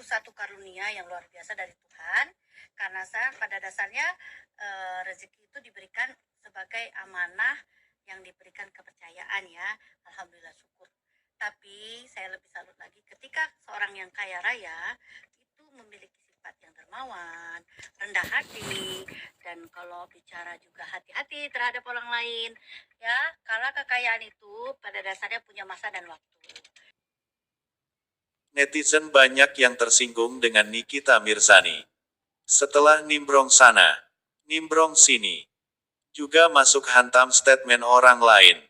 satu karunia yang luar biasa dari Tuhan, karena pada dasarnya rezeki itu diberikan sebagai amanah yang diberikan kepercayaan ya. Alhamdulillah syukur. Tapi saya lebih salut lagi ketika seorang yang kaya raya itu memiliki sifat yang dermawan, rendah hati, dan kalau bicara juga hati-hati terhadap orang lain. Ya, karena kekayaan itu pada dasarnya punya masa dan waktu. Netizen banyak yang tersinggung dengan Nikita Mirzani. Setelah nimbrong sana, nimbrong sini, juga masuk hantam statement orang lain.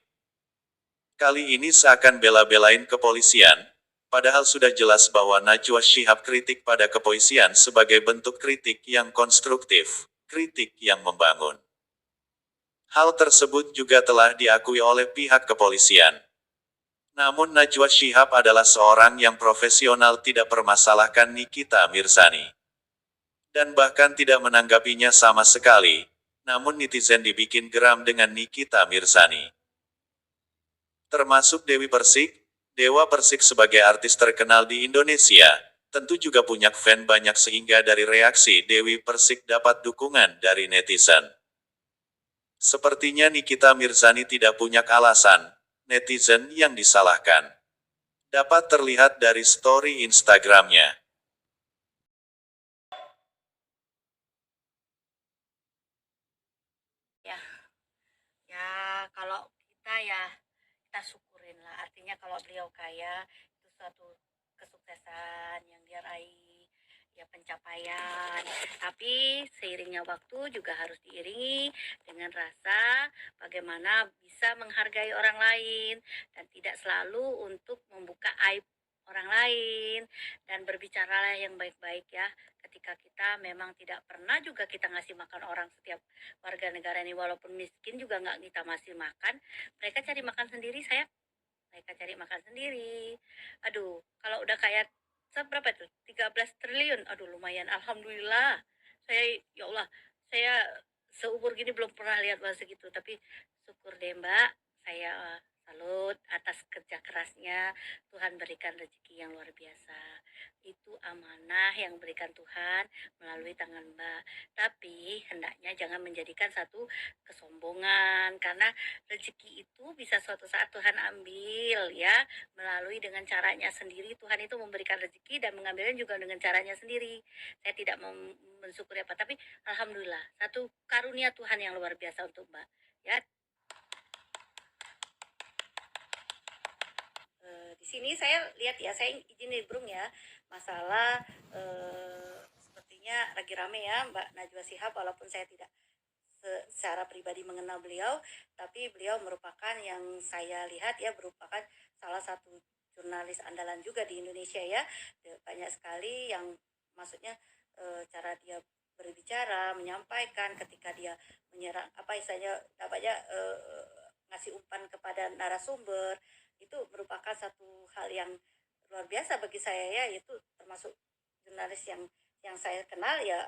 Kali ini seakan bela-belain kepolisian, padahal sudah jelas bahwa Najwa Shihab kritik pada kepolisian sebagai bentuk kritik yang konstruktif, kritik yang membangun. Hal tersebut juga telah diakui oleh pihak kepolisian. Namun Najwa Shihab adalah seorang yang profesional tidak permasalahkan Nikita Mirzani. Dan bahkan tidak menanggapinya sama sekali, namun netizen dibikin geram dengan Nikita Mirzani. Termasuk Dewi Persik, Dewa Persik sebagai artis terkenal di Indonesia, tentu juga punya fan banyak sehingga dari reaksi Dewi Persik dapat dukungan dari netizen. Sepertinya Nikita Mirzani tidak punya alasan, netizen yang disalahkan. Dapat terlihat dari story Instagramnya. Ya, kalau kita syukurin lah. Artinya kalau beliau kaya, itu suatu kesuksesan yang dia raih, ya pencapaian. Tapi seiringnya waktu juga harus diiringi dengan rasa bagaimana bisa menghargai orang lain dan tidak selalu untuk membuka aib orang lain, dan berbicara yang baik-baik ya, ketika kita memang tidak pernah juga kita ngasih makan orang. Setiap warga negara ini walaupun miskin juga nggak kita masih makan, mereka cari makan sendiri saya, mereka cari makan sendiri. Aduh, kalau udah kayak berapa tuh, 13 triliun, aduh lumayan, alhamdulillah. Saya, ya Allah, saya seumur gini belum pernah lihat bahasa gitu, tapi syukur deh Mbak, saya salut atas kerja kerasnya. Tuhan berikan rezeki yang luar biasa, itu amanah yang berikan Tuhan melalui tangan Mbak. Tapi hendaknya jangan menjadikan satu kesombongan, karena rezeki itu bisa suatu saat Tuhan ambil ya, melalui dengan caranya sendiri. Tuhan itu memberikan rezeki dan mengambilnya juga dengan caranya sendiri. Saya tidak mensyukuri apa, tapi alhamdulillah satu karunia Tuhan yang luar biasa untuk Mbak ya. Di sini saya lihat ya, saya izin nimbrung ya, masalah sepertinya lagi rame ya Mbak Najwa Shihab, walaupun saya tidak secara pribadi mengenal beliau, tapi beliau merupakan yang saya lihat ya, merupakan salah satu jurnalis andalan juga di Indonesia ya. Banyak sekali yang maksudnya cara dia berbicara, menyampaikan ketika dia menyerang apa istilahnya, ngasih umpan kepada narasumber, itu merupakan satu hal yang luar biasa bagi saya ya, yaitu termasuk jurnalis yang saya kenal ya,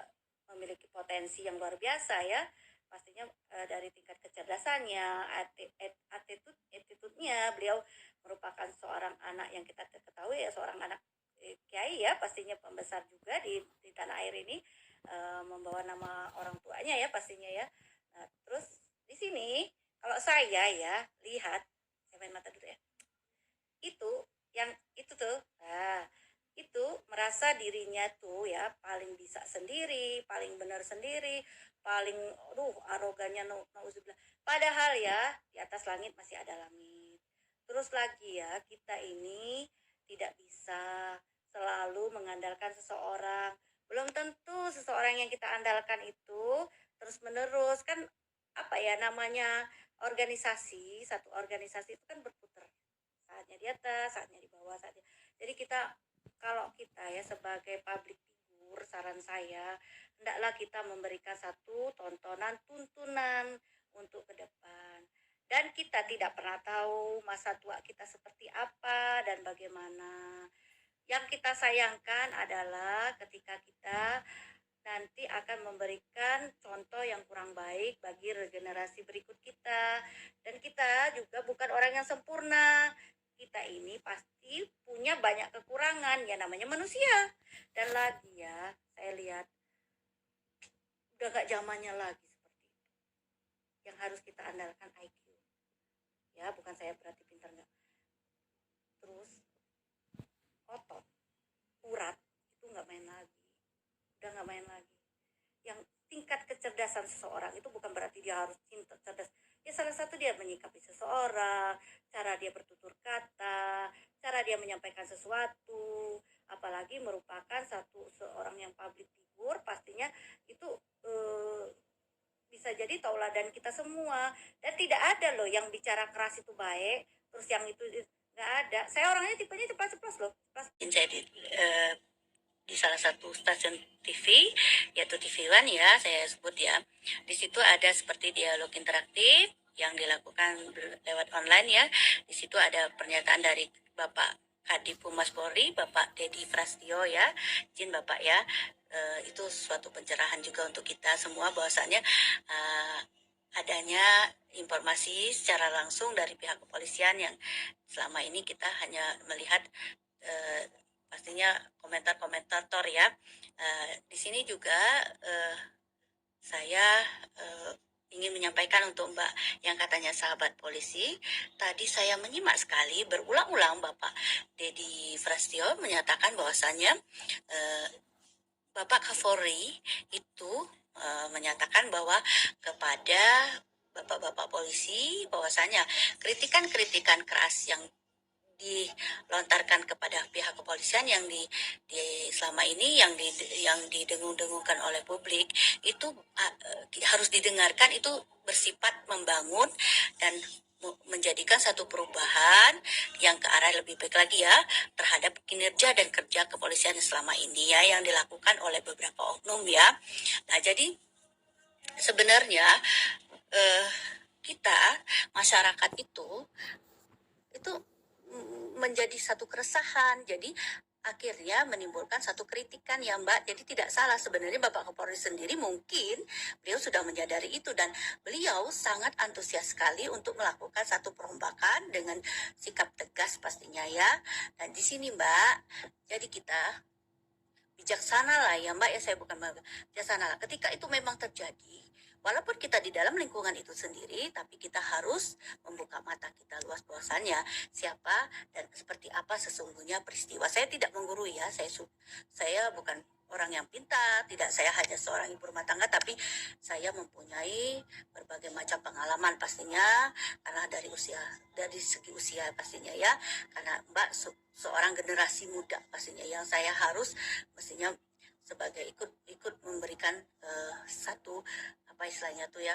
memiliki potensi yang luar biasa ya. Pastinya dari tingkat kecerdasannya, attitude-nya, beliau merupakan seorang anak yang kita ketahui ya, seorang anak kiai ya, pastinya pembesar juga di tanah air ini, membawa nama orang tuanya ya pastinya ya. Nah, terus di sini kalau saya ya lihat, saya main mata dulu ya, itu yang itu tuh, nah itu merasa dirinya tuh ya paling bisa sendiri, paling benar sendiri, paling arogannya, nauzubillah. Padahal ya di atas langit masih ada langit. Terus lagi ya, kita ini tidak bisa selalu mengandalkan seseorang. Belum tentu seseorang yang kita andalkan itu terus menerus kan, apa ya namanya, organisasi, satu organisasi itu kan berputar, saatnya di atas, saatnya di bawah, saatnya. Jadi kalau kita ya sebagai public figure, saran saya hendaklah kita memberikan satu tontonan, tuntunan untuk ke depan. Dan kita tidak pernah tahu masa tua kita seperti apa dan bagaimana. Yang kita sayangkan adalah ketika kita nanti akan memberikan contoh yang kurang baik bagi regenerasi berikut kita. Dan kita juga bukan orang yang sempurna. Kita ini pasti punya banyak kekurangan, ya namanya manusia. Dan Dan lagi ya, saya lihat udah gak zamannya lagi seperti itu. Yang harus kita andalkan IQ. Ya, bukan saya berarti pintar nggak. Terus otot, urat itu nggak main lagi. Udah nggak main lagi. Yang tingkat kecerdasan seseorang itu bukan berarti dia harus cinta cerdas. Ya salah satu dia menyikapi seseorang, cara dia bertutur kata, cara dia menyampaikan sesuatu, apalagi merupakan seorang yang public figure, pastinya itu eh, bisa jadi tauladan kita semua. Dan tidak ada loh yang bicara keras itu baik, terus yang itu nggak ada. Saya orangnya tipenya ceplas-ceplos loh. Saya di salah satu stasiun TV, yaitu TV One ya, saya sebut ya. Di situ ada seperti dialog interaktif yang dilakukan lewat online ya. Di situ ada pernyataan dari Bapak Kadif Humas Polri, Bapak Dedi Frastio ya, izin Bapak ya. Itu suatu pencerahan juga untuk kita semua bahwasannya adanya informasi secara langsung dari pihak kepolisian yang selama ini kita hanya melihat pastinya komentar-komentator ya. Di sini juga saya ingin menyampaikan untuk Mbak yang katanya sahabat polisi. Tadi saya menyimak sekali berulang-ulang Bapak Dedi Frastio menyatakan bahwasannya Bapak Kapolri itu menyatakan bahwa kepada bapak-bapak polisi bahwasanya kritikan-kritikan keras yang dilontarkan kepada pihak kepolisian yang selama ini yang didengung-dengungkan oleh publik itu harus didengarkan, itu bersifat membangun dan menjadikan satu perubahan yang ke arah lebih baik lagi ya terhadap kinerja dan kerja kepolisian selama ini ya yang dilakukan oleh beberapa oknum ya. Nah jadi sebenarnya kita masyarakat itu menjadi satu keresahan. Jadi akhirnya menimbulkan satu kritikan ya Mbak. Jadi tidak salah sebenarnya Bapak Kapolri sendiri mungkin beliau sudah menyadari itu dan beliau sangat antusias sekali untuk melakukan satu perombakan dengan sikap tegas pastinya ya. Dan di sini Mbak, jadi kita bijaksana lah ya Mbak ya, saya bukan bijaksana lah. Ketika itu memang terjadi, walaupun kita di dalam lingkungan itu sendiri, tapi kita harus membuka mata kita luas bahwasannya siapa dan seperti apa sesungguhnya peristiwa. Saya tidak menggurui ya, saya bukan orang yang pintar, tidak, saya hanya seorang ibu rumah tangga, tapi saya mempunyai berbagai macam pengalaman pastinya, karena dari segi usia pastinya ya, karena Mbak seorang generasi muda pastinya yang saya harus mestinya sebagai ikut memberikan satu apa istilahnya tuh ya,